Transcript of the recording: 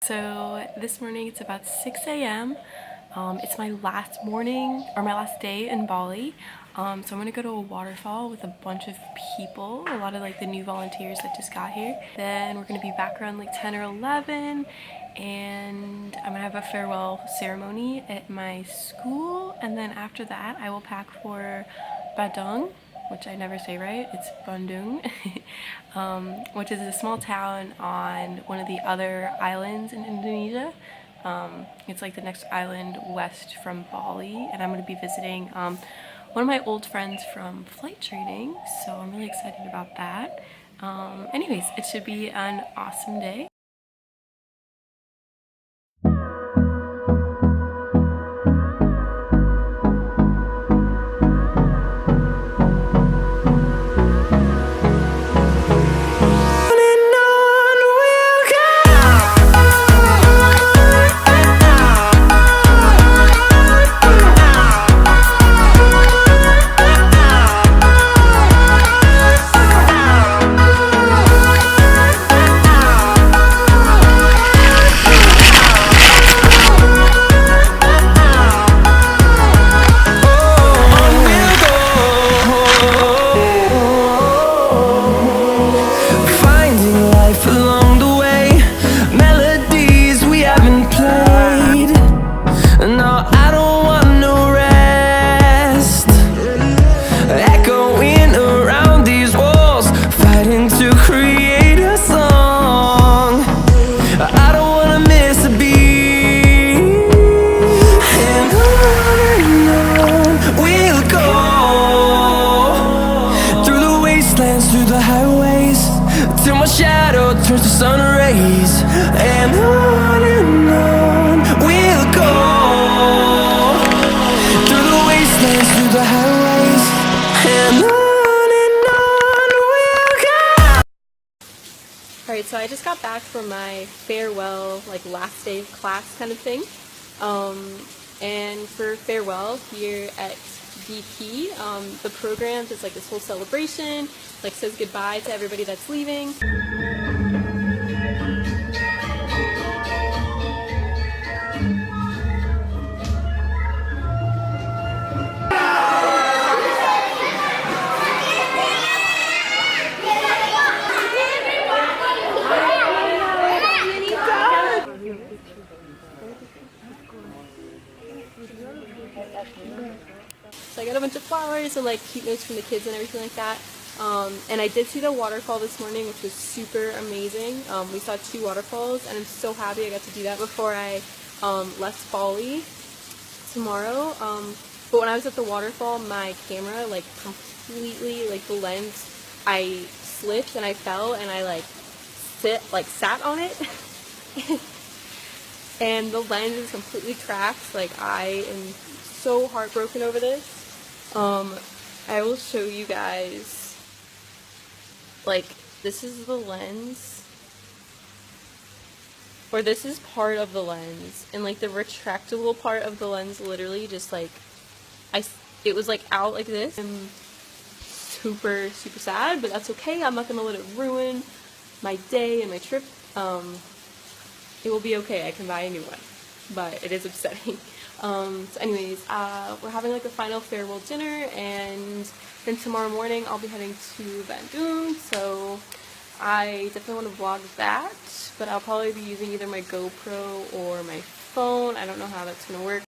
So this morning it's about 6 a.m. It's my last morning or my last day in Bali. So I'm gonna go to a waterfall with a bunch of people, a lot of like the new volunteers that just got here. Then we're gonna be back around like 10 or 11, and I'm gonna have a farewell ceremony at my school, and then after that I will pack for Badung, which I never say right, it's Bandung, which is a small town on one of the other islands in Indonesia. It's like the next island west from Bali, and I'm going to be visiting one of my old friends from flight training, so I'm really excited about that. Anyways, it should be an awesome day. Shadow turns to sun rays, and on we'll go through the wastelands, through the highways, and on we'll go. Alright, so I just got back from my farewell, like last day of class kind of thing. And for farewell here at BP, the programs, it's like this whole celebration, like says goodbye to everybody that's leaving. So I got a bunch of flowers and like cute notes from the kids and everything like that. And I did see the waterfall this morning, which was super amazing. We saw 2 waterfalls, and I'm so happy I got to do that before I left Bali tomorrow. But when I was at the waterfall, my camera like completely, like the lens, I slipped and I fell and I sat on it. And the lens is completely cracked. Like, I am so heartbroken over this. I will show you guys, like, this is the lens, or this is part of the lens, and like the retractable part of the lens literally just like, it was like out like this. I'm super sad, but that's okay. I'm not gonna let it ruin my day and my trip. It will be okay, I can buy a new one, but it is upsetting. So anyways, we're having like a final farewell dinner, and then tomorrow morning I'll be heading to Bandung, so I definitely want to vlog that, but I'll probably be using either my GoPro or my phone. I don't know how that's going to work.